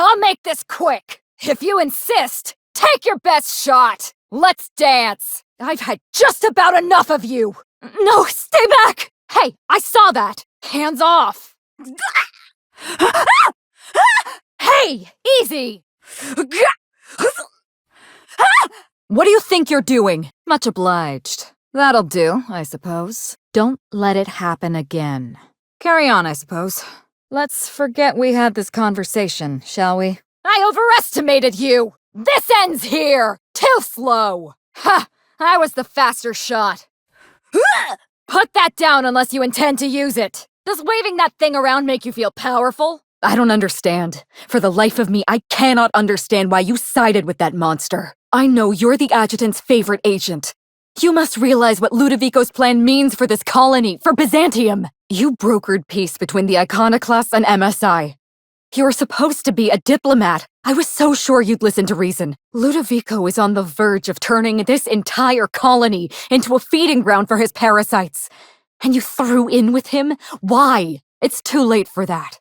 I'll make this quick. If you insist, take your best shot. Let's dance. I've had just about enough of you. No, stay back. Hey, I saw that. Hands off. Hey, easy. What do you think you're doing? Much obliged. That'll do, I suppose. Don't let it happen again. Carry on, I suppose. Let's forget we had this conversation, shall we? I overestimated you! This ends here! Too slow! Ha! I was the faster shot. Put that down unless you intend to use it. Does waving that thing around make you feel powerful? I don't understand. For the life of me, I cannot understand why you sided with that monster. I know you're the adjutant's favorite agent. You must realize what Ludovico's plan means for this colony, for Byzantium. You brokered peace between the Iconoclasts and MSI. You were supposed to be a diplomat. I was so sure you'd listen to reason. Ludovico is on the verge of turning this entire colony into a feeding ground for his parasites. And you threw in with him? Why? It's too late for that.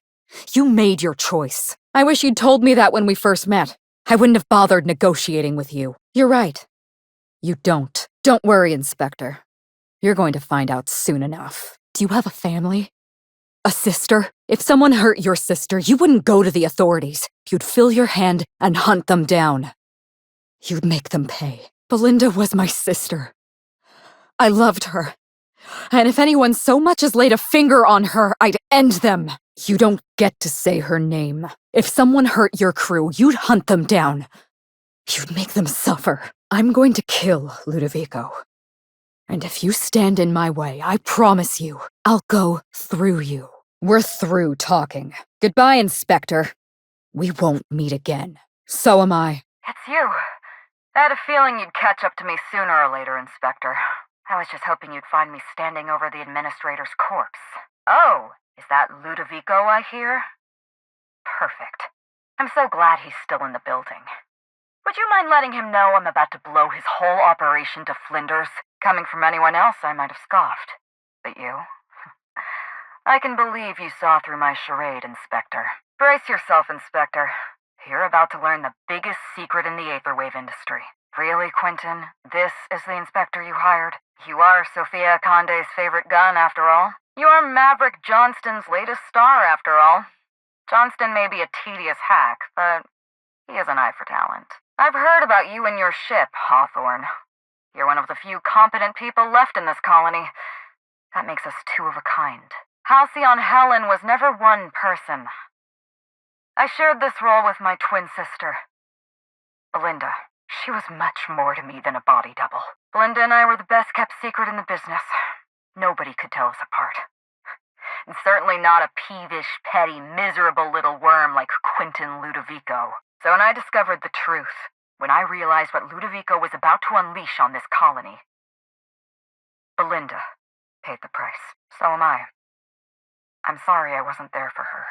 You made your choice. I wish you'd told me that when we first met. I wouldn't have bothered negotiating with you. You're right. You don't. Don't worry, Inspector. You're going to find out soon enough. Do you have a family? A sister? If someone hurt your sister, you wouldn't go to the authorities. You'd fill your hand and hunt them down. You'd make them pay. Belinda was my sister. I loved her. And if anyone so much as laid a finger on her, I'd end them. You don't get to say her name. If someone hurt your crew, you'd hunt them down. You'd make them suffer. I'm going to kill Ludovico. And if you stand in my way, I promise you, I'll go through you. We're through talking. Goodbye, Inspector. We won't meet again. So am I. It's you. I had a feeling you'd catch up to me sooner or later, Inspector. I was just hoping you'd find me standing over the administrator's corpse. Oh, is that Ludovico I hear? Perfect. I'm so glad he's still in the building. Would you mind letting him know I'm about to blow his whole operation to flinders? Coming from anyone else, I might have scoffed. But you? I can believe you saw through my charade, Inspector. Brace yourself, Inspector. You're about to learn the biggest secret in the Aetherwave industry. Really, Quentin? This is the Inspector you hired? You are Sophia Conde's favorite gun, after all. You are Maverick Johnston's latest star, after all. Johnston may be a tedious hack, but he has an eye for talent. I've heard about you and your ship, Hawthorne. You're one of the few competent people left in this colony. That makes us two of a kind. Halcyon Helen was never one person. I shared this role with my twin sister, Belinda. She was much more to me than a body double. Belinda and I were the best kept secret in the business. Nobody could tell us apart. And certainly not a peevish, petty, miserable little worm like Quentin Ludovico. So when I discovered the truth, when I realized what Ludovico was about to unleash on this colony, Belinda paid the price. So am I. I'm sorry I wasn't there for her.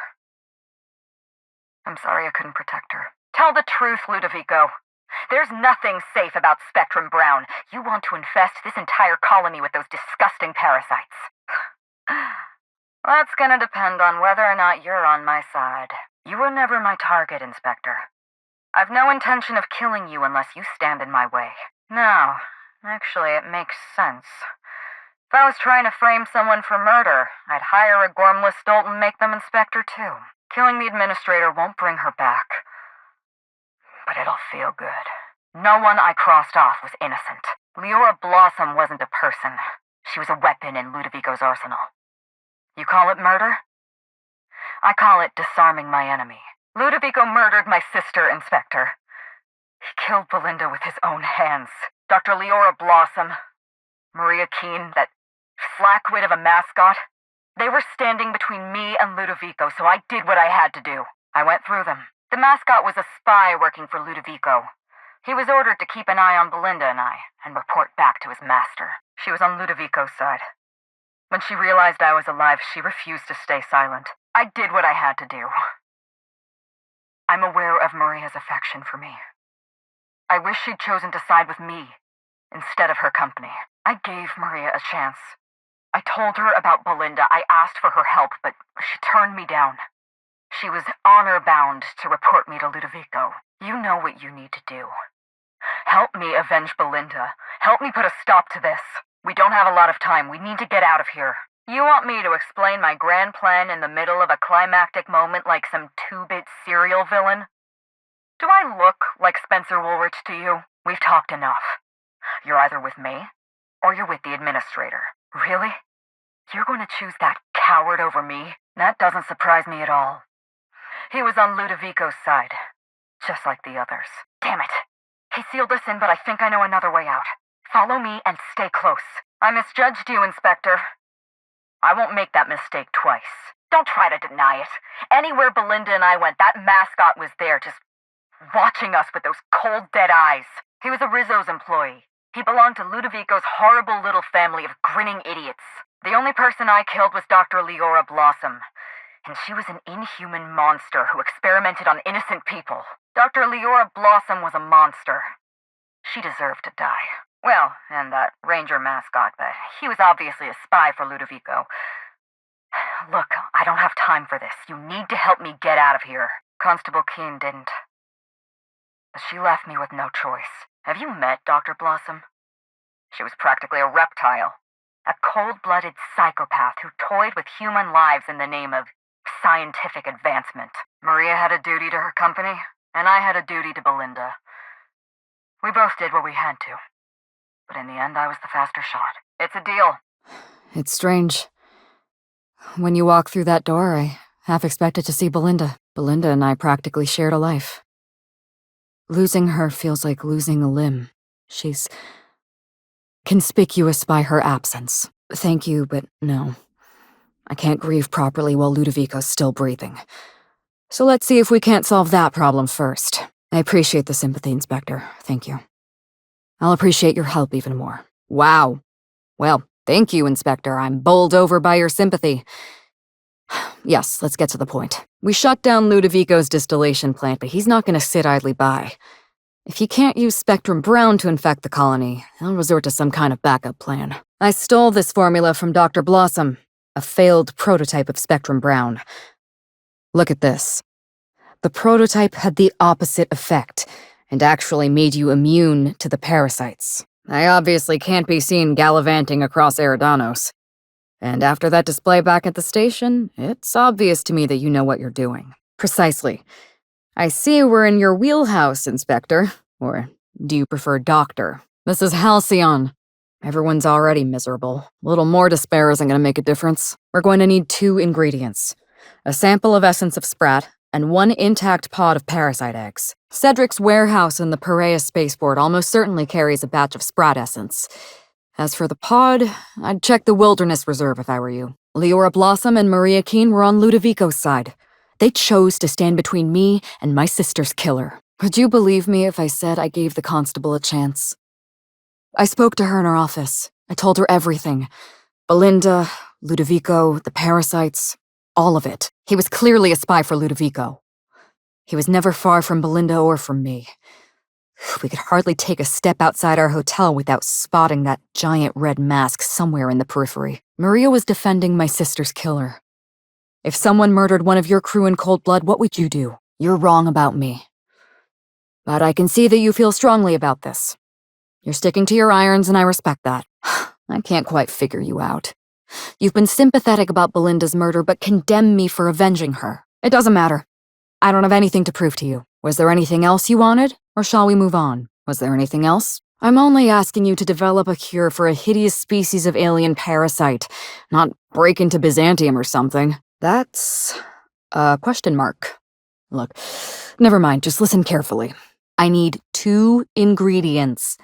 I'm sorry I couldn't protect her. Tell the truth, Ludovico. There's nothing safe about Spectrum Brown. You want to infest this entire colony with those disgusting parasites. That's gonna depend on whether or not you're on my side. You were never my target, Inspector. I've no intention of killing you unless you stand in my way. No, actually, it makes sense. If I was trying to frame someone for murder, I'd hire a gormless dolt and make them Inspector too. Killing the administrator won't bring her back. But it'll feel good. No one I crossed off was innocent. Leora Blossom wasn't a person. She was a weapon in Ludovico's arsenal. You call it murder? I call it disarming my enemy. Ludovico murdered my sister, Inspector. He killed Belinda with his own hands. Dr. Leora Blossom, Maria Keene, that flackwit of a mascot, they were standing between me and Ludovico, so I did what I had to do. I went through them. The mascot was a spy working for Ludovico. He was ordered to keep an eye on Belinda and I, and report back to his master. She was on Ludovico's side. When she realized I was alive, she refused to stay silent. I did what I had to do. I'm aware of Maria's affection for me. I wish she'd chosen to side with me instead of her company. I gave Maria a chance. I told her about Belinda. I asked for her help, but she turned me down. She was honor-bound to report me to Ludovico. You know what you need to do. Help me avenge Belinda. Help me put a stop to this. We don't have a lot of time. We need to get out of here. You want me to explain my grand plan in the middle of a climactic moment like some two-bit serial villain? Do I look like Spencer Woolrich to you? We've talked enough. You're either with me, or you're with the administrator. Really? You're going to choose that coward over me? That doesn't surprise me at all. He was on Ludovico's side, just like the others. Damn it. He sealed us in, but I think I know another way out. Follow me and stay close. I misjudged you, Inspector. I won't make that mistake twice. Don't try to deny it. Anywhere Belinda and I went, that mascot was there, just watching us with those cold, dead eyes. He was a Rizzo's employee. He belonged to Ludovico's horrible little family of grinning idiots. The only person I killed was Dr. Leora Blossom, and she was an inhuman monster who experimented on innocent people. Dr. Leora Blossom was a monster. She deserved to die. Well, and that ranger mascot, but he was obviously a spy for Ludovico. Look, I don't have time for this. You need to help me get out of here. Constable Keene didn't. But she left me with no choice. Have you met Dr. Blossom? She was practically a reptile. A cold-blooded psychopath who toyed with human lives in the name of scientific advancement. Maria had a duty to her company, and I had a duty to Belinda. We both did what we had to. But in the end, I was the faster shot. It's a deal. It's strange. When you walk through that door, I half expected to see Belinda. Belinda and I practically shared a life. Losing her feels like losing a limb. She's conspicuous by her absence. Thank you, but no. I can't grieve properly while Ludovico's still breathing. So let's see if we can't solve that problem first. I appreciate the sympathy, Inspector. Thank you. I'll appreciate your help even more. Wow. Well, thank you, Inspector. I'm bowled over by your sympathy. Yes, let's get to the point. We shut down Ludovico's distillation plant, but he's not going to sit idly by. If he can't use Spectrum Brown to infect the colony, he'll resort to some kind of backup plan. I stole this formula from Dr. Blossom, a failed prototype of Spectrum Brown. Look at this. The prototype had the opposite effect, and actually made you immune to the parasites. I obviously can't be seen gallivanting across Eridanos. And after that display back at the station, it's obvious to me that you know what you're doing. Precisely. I see we're in your wheelhouse, Inspector. Or do you prefer Doctor? This is Halcyon. Everyone's already miserable. A little more despair isn't going to make a difference. We're going to need 2 ingredients. A sample of essence of sprat, and 1 intact pod of parasite eggs. Cedric's warehouse in the Piraeus spaceport almost certainly carries a batch of sprat essence. As for the pod, I'd check the Wilderness Reserve if I were you. Leora Blossom and Maria Keene were on Ludovico's side. They chose to stand between me and my sister's killer. Would you believe me if I said I gave the constable a chance? I spoke to her in her office. I told her everything. Belinda, Ludovico, the parasites, all of it. He was clearly a spy for Ludovico. He was never far from Belinda or from me. We could hardly take a step outside our hotel without spotting that giant red mask somewhere in the periphery. Maria was defending my sister's killer. If someone murdered one of your crew in cold blood, what would you do? You're wrong about me. But I can see that you feel strongly about this. You're sticking to your irons, and I respect that. I can't quite figure you out. You've been sympathetic about Belinda's murder, but condemn me for avenging her. It doesn't matter. I don't have anything to prove to you. Was there anything else you wanted, or shall we move on? Was there anything else? I'm only asking you to develop a cure for a hideous species of alien parasite, not break into Byzantium or something. That's a question mark. Look, never mind, just listen carefully. I need 2 ingredients.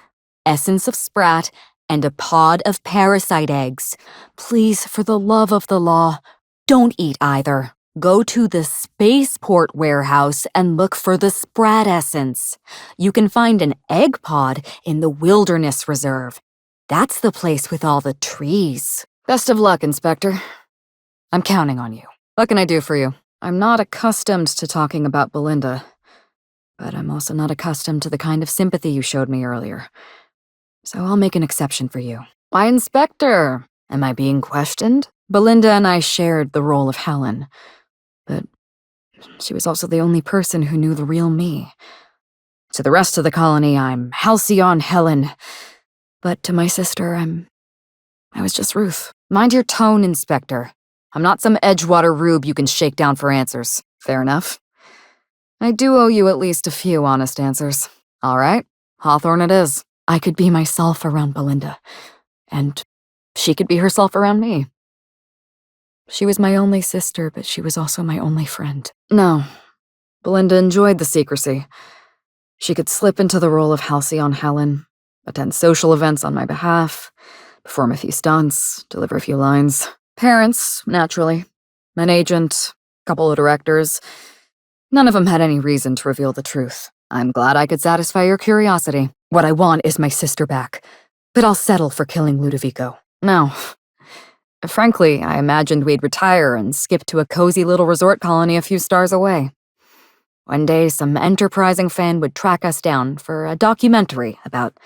Essence of sprat and a pod of parasite eggs. Please, for the love of the law, don't eat either. Go to the spaceport warehouse and look for the sprat essence. You can find an egg pod in the Wilderness Reserve. That's the place with all the trees. Best of luck, Inspector. I'm counting on you. What can I do for you? I'm not accustomed to talking about Belinda, but I'm also not accustomed to the kind of sympathy you showed me earlier. So I'll make an exception for you. Why, Inspector? Am I being questioned? Belinda and I shared the role of Helen, but She was also the only person who knew the real me. To the rest of the colony, I'm Halcyon Helen. But to my sister, I was just Ruth. Mind your tone, Inspector. I'm not some Edgewater rube you can shake down for answers. Fair enough. I do owe you at least a few honest answers. All right, Hawthorne it is. I could be myself around Belinda, and she could be herself around me. She was my only sister, but she was also my only friend. No, Belinda enjoyed the secrecy. She could slip into the role of Halcyon Helen, attend social events on my behalf, perform a few stunts, deliver a few lines. Parents, naturally. An agent, a couple of directors. None of them had any reason to reveal the truth. I'm glad I could satisfy your curiosity. What I want is my sister back, but I'll settle for killing Ludovico. No. Frankly, I imagined we'd retire and skip to a cozy little resort colony a few stars away. One day, some enterprising fan would track us down for a documentary about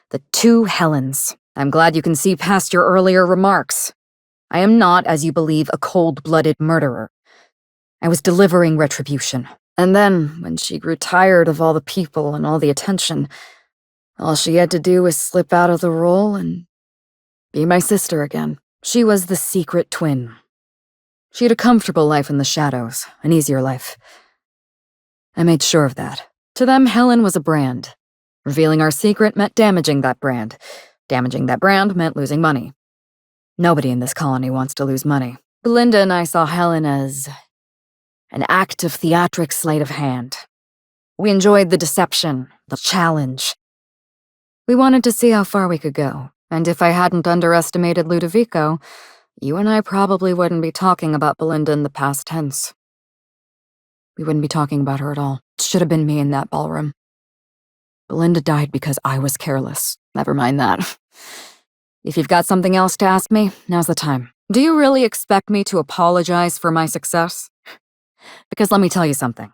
the two Helens. I'm glad you can see past your earlier remarks. I am not, as you believe, a cold-blooded murderer. I was delivering retribution. And then, when she grew tired of all the people and all the attention, all she had to do was slip out of the role and be my sister again. She was the secret twin. She had a comfortable life in the shadows, an easier life. I made sure of that. To them, Helen was a brand. Revealing our secret meant damaging that brand. Damaging that brand meant losing money. Nobody in this colony wants to lose money. Belinda and I saw Helen as an act of theatric sleight of hand. We enjoyed the deception, the challenge. We wanted to see how far we could go, and if I hadn't underestimated Ludovico, you and I probably wouldn't be talking about Belinda in the past tense. We wouldn't be talking about her at all. It should have been me in that ballroom. Belinda died because I was careless. Never mind that. If you've got something else to ask me, now's the time. Do you really expect me to apologize for my success? Because let me tell you something.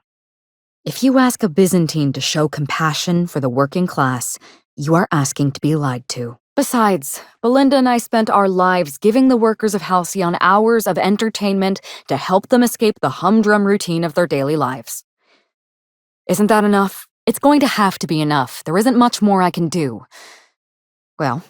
If you ask a Byzantine to show compassion for the working class, you are asking to be lied to. Besides, Belinda and I spent our lives giving the workers of Halcyon hours of entertainment to help them escape the humdrum routine of their daily lives. Isn't that enough? It's going to have to be enough. There isn't much more I can do. Well,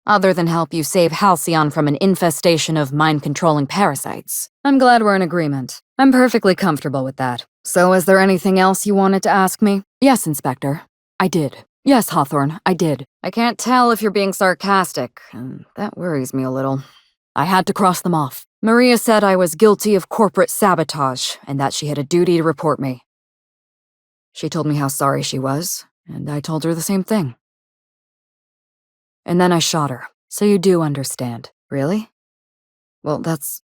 other than help you save Halcyon from an infestation of mind-controlling parasites. I'm glad we're in agreement. I'm perfectly comfortable with that. So is there anything else you wanted to ask me? Yes, Inspector. I did. Yes, Hawthorne, I did. I can't tell if you're being sarcastic, and that worries me a little. I had to cross them off. Maria said I was guilty of corporate sabotage, and that she had a duty to report me. She told me how sorry she was, and I told her the same thing. And then I shot her, so you do understand. Really? Well, that's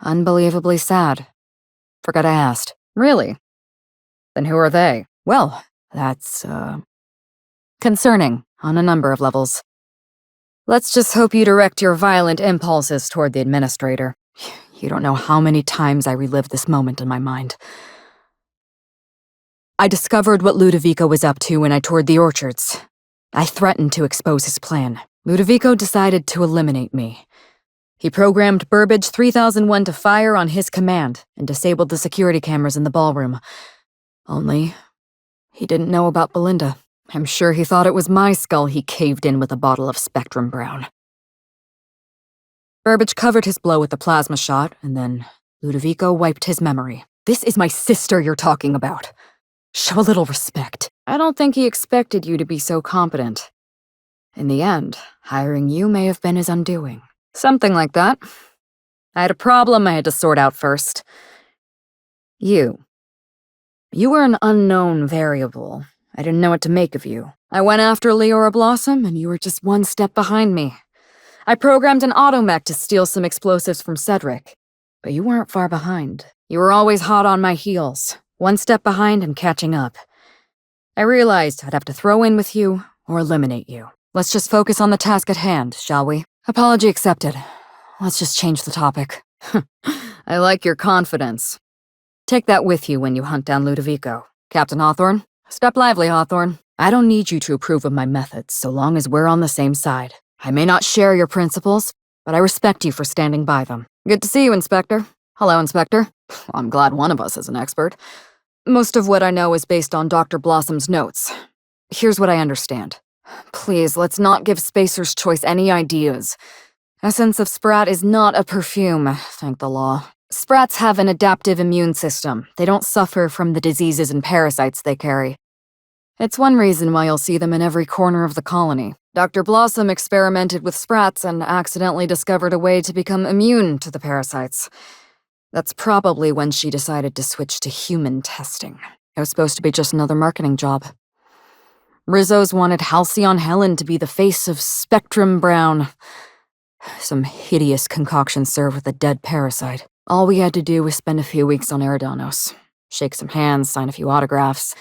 unbelievably sad. Forgot I asked. Really? Then who are they? Well, that's, concerning on a number of levels. Let's just hope you direct your violent impulses toward the administrator. You don't know how many times I relived this moment in my mind. I discovered what Ludovico was up to when I toured the orchards. I threatened to expose his plan. Ludovico decided to eliminate me. He programmed Burbage 3001 to fire on his command and disabled the security cameras in the ballroom. Only, he didn't know about Belinda. I'm sure he thought it was my skull he caved in with a bottle of Spectrum Brown. Burbage covered his blow with the plasma shot, and then Ludovico wiped his memory. This is my sister you're talking about. Show a little respect. I don't think he expected you to be so competent. In the end, hiring you may have been his undoing. Something like that. I had a problem I had to sort out first. You. You were an unknown variable. I didn't know what to make of you. I went after Leora Blossom, and you were just one step behind me. I programmed an automech to steal some explosives from Cedric. But you weren't far behind. You were always hot on my heels. One step behind and catching up. I realized I'd have to throw in with you or eliminate you. Let's just focus on the task at hand, shall we? Apology accepted. Let's just change the topic. I like your confidence. Take that with you when you hunt down Ludovico. Captain Hawthorne? Step lively, Hawthorne. I don't need you to approve of my methods so long as we're on the same side. I may not share your principles, but I respect you for standing by them. Good to see you, Inspector. Hello, Inspector. I'm glad one of us is an expert. Most of what I know is based on Dr. Blossom's notes. Here's what I understand. Please, let's not give Spacer's Choice any ideas. Essence of Sprat is not a perfume, thank the law. Sprats have an adaptive immune system. They don't suffer from the diseases and parasites they carry. It's one reason why you'll see them in every corner of the colony. Dr. Blossom experimented with Sprats and accidentally discovered a way to become immune to the parasites. That's probably when she decided to switch to human testing. It was supposed to be just another marketing job. Rizzo's wanted Halcyon Helen to be the face of Spectrum Brown. Some hideous concoction served with a dead parasite. All we had to do was spend a few weeks on Eridanos, shake some hands, sign a few autographs,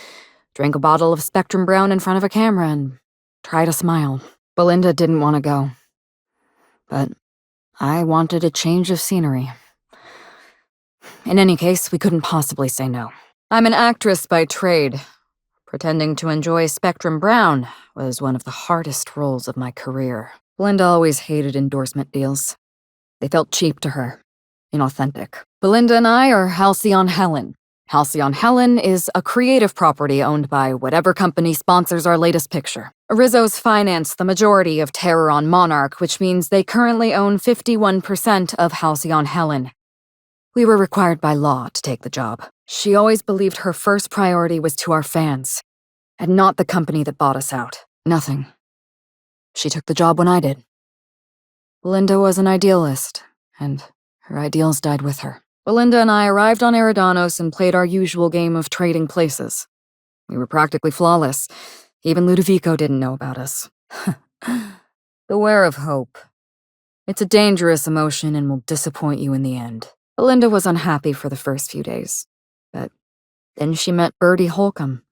drink a bottle of Spectrum Brown in front of a camera, and try to smile. Belinda didn't want to go. But I wanted a change of scenery. In any case, we couldn't possibly say no. I'm an actress by trade. Pretending to enjoy Spectrum Brown was one of the hardest roles of my career. Belinda always hated endorsement deals. They felt cheap to her, inauthentic. Belinda and I are Halcyon Helen. Halcyon Helen is a creative property owned by whatever company sponsors our latest picture. Rizzo's financed the majority of Terror on Monarch, which means they currently own 51% of Halcyon Helen. We were required by law to take the job. She always believed her first priority was to our fans, and not the company that bought us out. Nothing. She took the job when I did. Belinda was an idealist, and her ideals died with her. Belinda and I arrived on Eridanos and played our usual game of trading places. We were practically flawless. Even Ludovico didn't know about us. Beware of hope. It's a dangerous emotion and will disappoint you in the end. Belinda was unhappy for the first few days, but then she met Bertie Holcomb.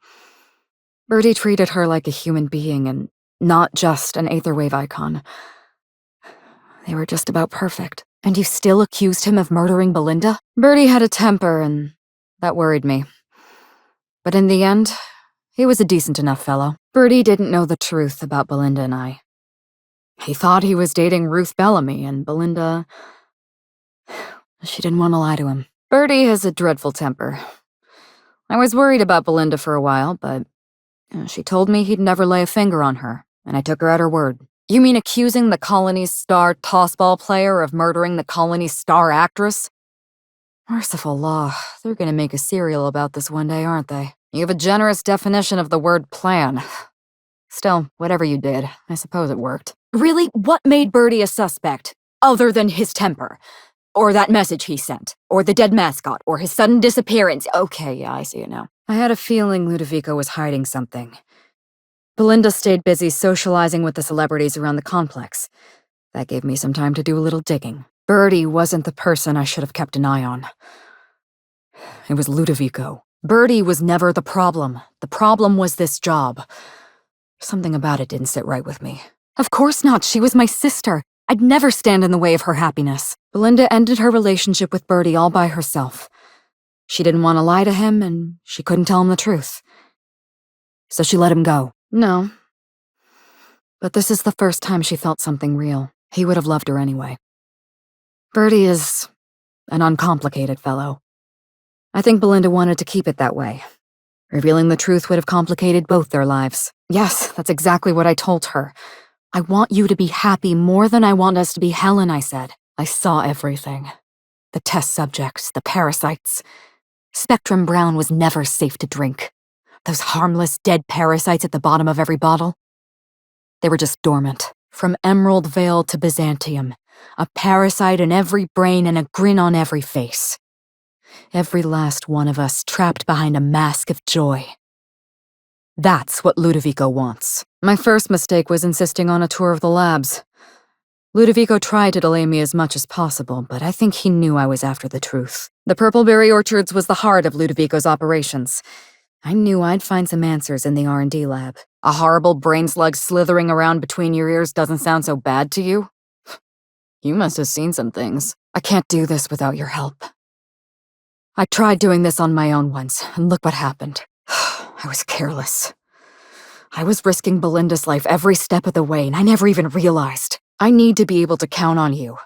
Bertie treated her like a human being and not just an Aetherwave icon. They were just about perfect. And you still accused him of murdering Belinda? Bertie had a temper, and that worried me. But in the end, he was a decent enough fellow. Bertie didn't know the truth about Belinda and I. He thought he was dating Ruth Bellamy, and Belinda... She didn't want to lie to him. Bertie has a dreadful temper. I was worried about Belinda for a while, but she told me he'd never lay a finger on her, and I took her at her word. You mean accusing the colony's star tossball player of murdering the colony's star actress? Merciful law, they're gonna make a serial about this one day, aren't they? You have a generous definition of the word plan. Still, whatever you did, I suppose it worked. Really? What made Bertie a suspect? Other than his temper? Or that message he sent? Or the dead mascot? Or his sudden disappearance? Okay, yeah, I see it now. I had a feeling Ludovico was hiding something. Belinda stayed busy socializing with the celebrities around the complex. That gave me some time to do a little digging. Bertie wasn't the person I should have kept an eye on. It was Ludovico. Bertie was never the problem. The problem was this job. Something about it didn't sit right with me. Of course not, she was my sister. I'd never stand in the way of her happiness. Belinda ended her relationship with Bertie all by herself. She didn't want to lie to him, and she couldn't tell him the truth. So she let him go. No. But this is the first time she felt something real. He would have loved her anyway. Bertie is an uncomplicated fellow. I think Belinda wanted to keep it that way. Revealing the truth would have complicated both their lives. Yes, that's exactly what I told her. I want you to be happy more than I want us to be, Helen, I said. I saw everything. The test subjects, the parasites. Spectrum Brown was never safe to drink. Those harmless, dead parasites at the bottom of every bottle. They were just dormant. From Emerald Vale to Byzantium. A parasite in every brain and a grin on every face. Every last one of us trapped behind a mask of joy. That's what Ludovico wants. My first mistake was insisting on a tour of the labs. Ludovico tried to delay me as much as possible, but I think he knew I was after the truth. The Purpleberry Orchards was the heart of Ludovico's operations. I knew I'd find some answers in the R&D lab. A horrible brain slug slithering around between your ears doesn't sound so bad to you? You must have seen some things. I can't do this without your help. I tried doing this on my own once, and look what happened. I was careless. I was risking Belinda's life every step of the way, and I never even realized. I need to be able to count on you.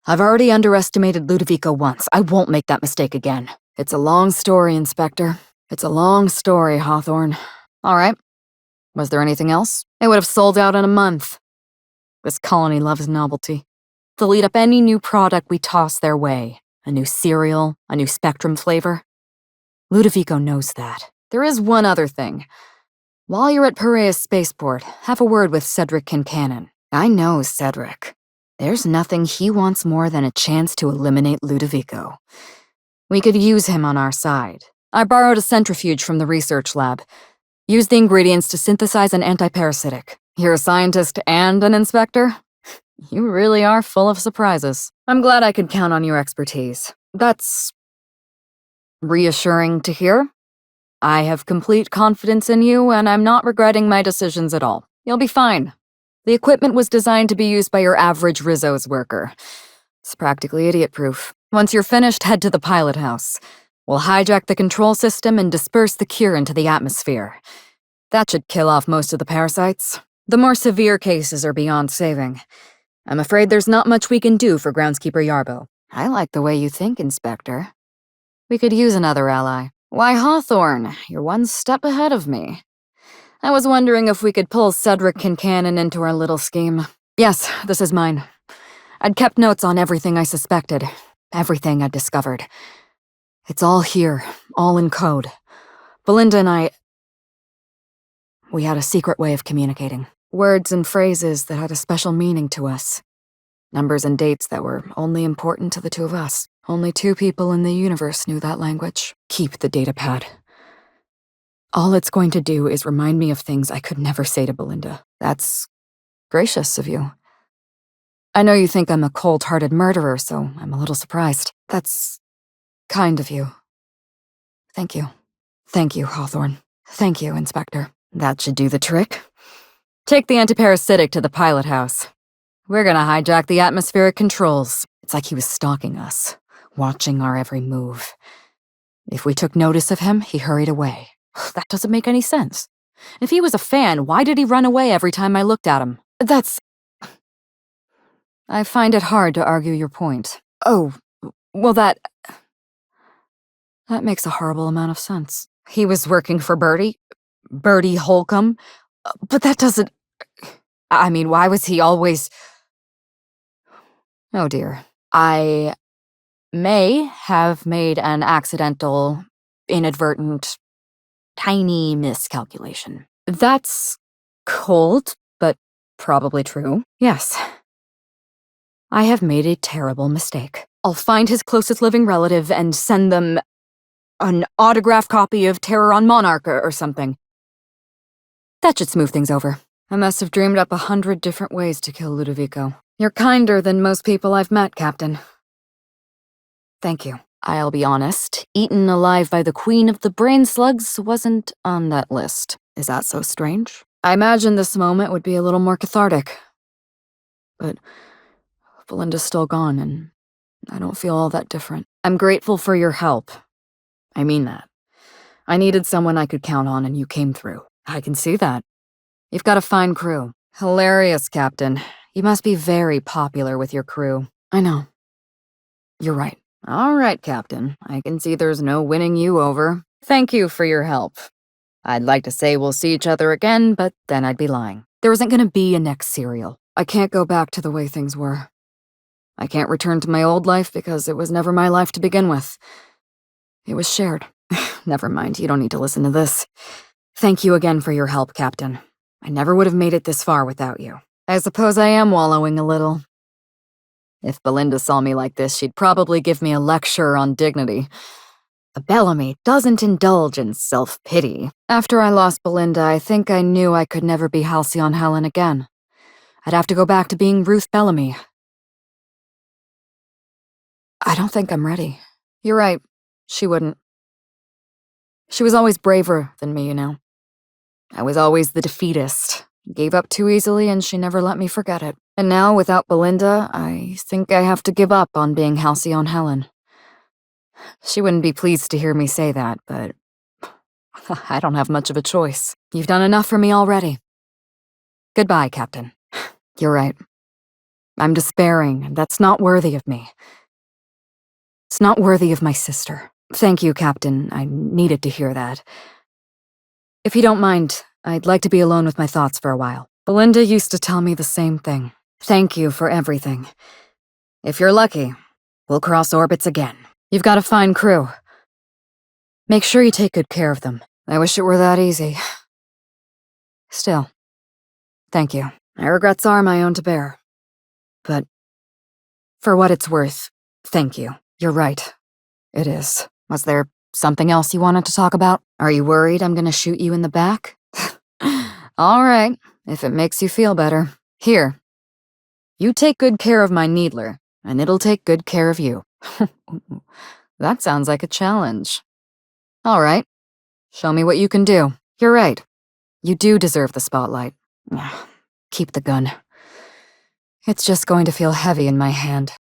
I've already underestimated Ludovico once. I won't make that mistake again. It's a long story, Inspector. It's a long story, Hawthorne. All right. Was there anything else? It would have sold out in a month. This colony loves novelty. They'll eat up any new product we toss their way. A new cereal, a new Spectrum flavor. Ludovico knows that. There is one other thing. While you're at Piraeus Spaceport, have a word with Cedric Kincannon. I know Cedric. There's nothing he wants more than a chance to eliminate Ludovico. We could use him on our side. I borrowed a centrifuge from the research lab. Use the ingredients to synthesize an antiparasitic. You're a scientist and an inspector? You really are full of surprises. I'm glad I could count on your expertise. That's reassuring to hear. I have complete confidence in you, and I'm not regretting my decisions at all. You'll be fine. The equipment was designed to be used by your average Rizzo's worker. It's practically idiot-proof. Once you're finished, head to the pilot house. We'll hijack the control system and disperse the cure into the atmosphere. That should kill off most of the parasites. The more severe cases are beyond saving. I'm afraid there's not much we can do for Groundskeeper Yarbo. I like the way you think, Inspector. We could use another ally. Why, Hawthorne, you're one step ahead of me. I was wondering if we could pull Cedric Kincannon into our little scheme. Yes, this is mine. I'd kept notes on everything I suspected, everything I'd discovered. It's all here, all in code. Belinda and we had a secret way of communicating. Words and phrases that had a special meaning to us. Numbers and dates that were only important to the two of us. Only 2 people in the universe knew that language. Keep the datapad. All it's going to do is remind me of things I could never say to Belinda. That's gracious of you. I know you think I'm a cold-hearted murderer, so I'm a little surprised. That's kind of you. Thank you. Thank you, Hawthorne. Thank you, Inspector. That should do the trick. Take the antiparasitic to the pilot house. We're gonna hijack the atmospheric controls. It's like he was stalking us, watching our every move. If we took notice of him, he hurried away. That doesn't make any sense. If he was a fan, why did he run away every time I looked at him? I find it hard to argue your point. Oh, well that makes a horrible amount of sense. He was working for Bertie Holcomb, but that doesn't... I mean, why was he always... Oh dear. I may have made an accidental, inadvertent, tiny miscalculation. That's cold, but probably true. Yes. I have made a terrible mistake. I'll find his closest living relative and send them an autographed copy of Terror on Monarch or something. That should smooth things over. I must have dreamed up 100 different ways to kill Ludovico. You're kinder than most people I've met, Captain. Thank you. I'll be honest, eaten alive by the Queen of the Brain Slugs wasn't on that list. Is that so strange? I imagine this moment would be a little more cathartic. But Belinda's still gone, and I don't feel all that different. I'm grateful for your help. I mean that. I needed someone I could count on, and you came through. I can see that. You've got a fine crew. Hilarious, Captain. You must be very popular with your crew. I know. You're right. All right, Captain. I can see there's no winning you over. Thank you for your help. I'd like to say we'll see each other again, but then I'd be lying. There isn't gonna be a next serial. I can't go back to the way things were. I can't return to my old life because it was never my life to begin with. It was shared. Never mind, you don't need to listen to this. Thank you again for your help, Captain. I never would have made it this far without you. I suppose I am wallowing a little. If Belinda saw me like this, she'd probably give me a lecture on dignity. A Bellamy doesn't indulge in self-pity. After I lost Belinda, I think I knew I could never be Halcyon Helen again. I'd have to go back to being Ruth Bellamy. I don't think I'm ready. You're right. She wouldn't. She was always braver than me, you know. I was always the defeatist. Gave up too easily and she never let me forget it. And now, without Belinda, I think I have to give up on being Halcyon Helen. She wouldn't be pleased to hear me say that, but I don't have much of a choice. You've done enough for me already. Goodbye, Captain. You're right. I'm despairing, and that's not worthy of me. It's not worthy of my sister. Thank you, Captain. I needed to hear that. If you don't mind, I'd like to be alone with my thoughts for a while. Belinda used to tell me the same thing. Thank you for everything. If you're lucky, we'll cross orbits again. You've got a fine crew. Make sure you take good care of them. I wish it were that easy. Still, thank you. My regrets are my own to bear. But for what it's worth, thank you. You're right. It is. Was there something else you wanted to talk about? Are you worried I'm gonna shoot you in the back? All right, if it makes you feel better. Here. You take good care of my needler, and it'll take good care of you. That sounds like a challenge. All right. Show me what you can do. You're right. You do deserve the spotlight. Keep the gun. It's just going to feel heavy in my hand.